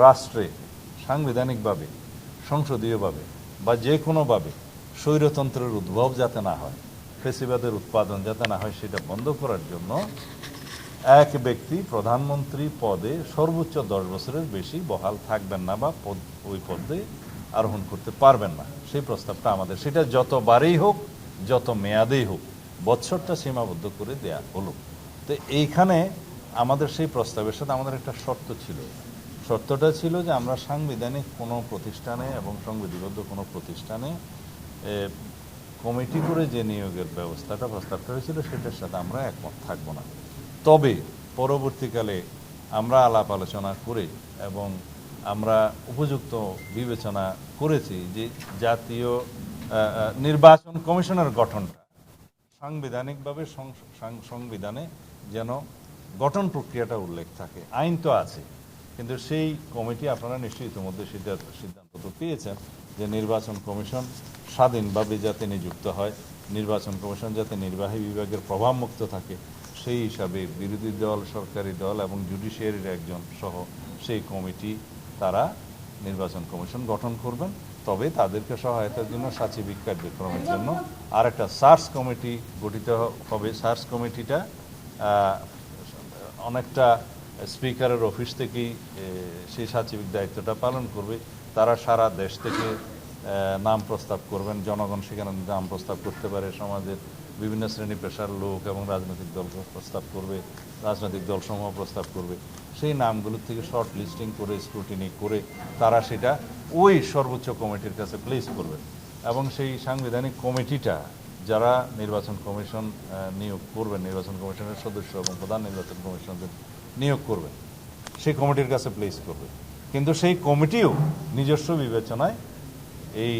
রাষ্ট্রে সাংবিধানিকভাবে, সংসদীয়ভাবে বা যে কোনোভাবে স্বৈরতন্ত্রের উদ্ভব যাতে না হয়, ফেসিবাদের উৎপাদন যাতে না হয়, সেটা বন্ধ করার জন্য এক ব্যক্তি প্রধানমন্ত্রী পদে সর্বোচ্চ 10 বছরের বেশি বহাল থাকবেন না বা ওই পদে আরোহণ করতে পারবেন না। সেই প্রস্তাবটা আমাদের, সেটা যতবারই হোক, যত মেয়াদেই হোক, বছরটা সীমাবদ্ধ করে দেয়া হলো। তো এইখানে আমাদের সেই প্রস্তাবের সাথে আমাদের একটা শর্ত ছিল। শর্তটা ছিল যে আমরা সাংবিধানিক কোনো প্রতিষ্ঠানে এবং সংবিধিবদ্ধ কোনো প্রতিষ্ঠানে কমিটি করে যে নিয়োগের ব্যবস্থাটা প্রস্তাবটা হয়েছিল, সেটার সাথে আমরা একমত থাকবো না। তবে পরবর্তীকালে আমরা আলাপ আলোচনা করে এবং আমরা উপযুক্ত বিবেচনা করেছি যে জাতীয় নির্বাচন কমিশনের গঠনটা সাংবিধানিকভাবে সংবিধানে যেন গঠন প্রক্রিয়াটা উল্লেখ থাকে। আইন তো আছে, কিন্তু সেই কমিটি, আপনারা নিশ্চয়ই ইতিমধ্যে সিদ্ধান্ত তো পেয়েছেন যে নির্বাচন কমিশন স্বাধীনভাবে যাতে নিযুক্ত হয়, নির্বাচন কমিশন যাতে নির্বাহী বিভাগের প্রভাবমুক্ত থাকে, সেই হিসাবে বিরোধী দল, সরকারি দল এবং জুডিশিয়ারির একজন সহ সেই কমিটি, তারা নির্বাচন কমিশন গঠন করবেন। তবে তাদেরকে সহায়তার জন্য সাচিবিক কার্যক্রমের জন্য আর একটা সার্চ কমিটি গঠিত হবে। সার্চ কমিটিটা অনেকটা স্পিকারের অফিস থেকেই সেই সাচিবিক দায়িত্বটা পালন করবে। তারা সারা দেশ থেকে নাম প্রস্তাব করবেন, জনগণ সেখানে নাম প্রস্তাব করতে পারে, সমাজের বিভিন্ন শ্রেণী পেশার লোক এবং রাজনৈতিক দল প্রস্তাব করবে, রাজনৈতিক দলসমূহ প্রস্তাব করবে। সেই নামগুলোর থেকে শর্ট লিস্টিং করে, স্ক্রুটিনি করে তারা সেটা ওই সর্বোচ্চ কমিটির কাছে প্লেস করবে। এবং সেই সাংবিধানিক কমিটিটা যারা নির্বাচন কমিশন নিয়োগ করবেন, নির্বাচন কমিশনের সদস্য এবং প্রধান নির্বাচন কমিশনদের নিয়োগ করবেন, সেই কমিটির কাছে প্লেস করবে। কিন্তু সেই কমিটিও নিজস্ব বিবেচনায় এই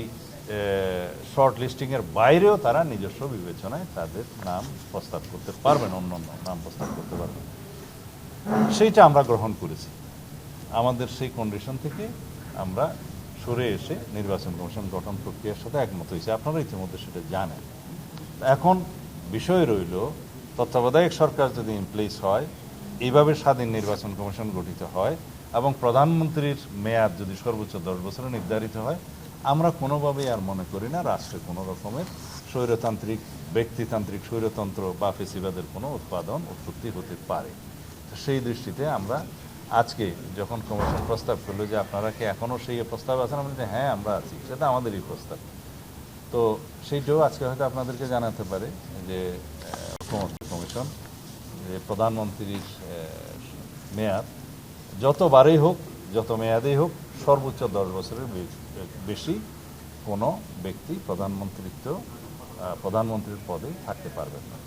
শর্ট লিস্টিংয়ের বাইরেও তারা নিজস্ব বিবেচনায় তাদের নাম প্রস্তাব করতে পারবেন, অন্য নাম প্রস্তাব করতে পারবেন। সেইটা আমরা গ্রহণ করেছি। আমাদের সেই কন্ডিশন থেকে আমরা সরে এসে নির্বাচন কমিশন গঠন প্রক্রিয়ার সাথে একমত হয়েছে। আপনারা ইতিমধ্যে সেটা জানেন। এখন বিষয় রইল, তত্ত্বাবধায়ক সরকার যদি ইনপ্লেস হয়, এইভাবে স্বাধীন নির্বাচন কমিশন গঠিত হয় এবং প্রধানমন্ত্রীর মেয়াদ যদি সর্বোচ্চ 10 বছরে নির্ধারিত হয়, আমরা কোনোভাবেই আর মনে করি না রাষ্ট্রে কোনো রকমের স্বৈরতান্ত্রিক, ব্যক্তিতান্ত্রিক স্বৈরতন্ত্র বা ফেসিবাদের কোনো উৎপত্তি হতে পারে। সেই দৃষ্টিতে আমরা আজকে যখন কমিশন প্রস্তাব করলো যে আপনারা কি এখনও সেই প্রস্তাব আছেন, আমরা বলি হ্যাঁ আমরা আছি, সেটা আমাদেরই প্রস্তাব। তো সেইটাও আজকে হয়তো আপনাদেরকে জানাতে পারে যে ঐকমত্য কমিশন, যে প্রধানমন্ত্রীর মেয়াদ যতবারই হোক, যত মেয়াদেই হোক, সর্বোচ্চ 10 বছরের বেশি কোনো ব্যক্তি প্রধানমন্ত্রীর পদে থাকতে পারবেন না।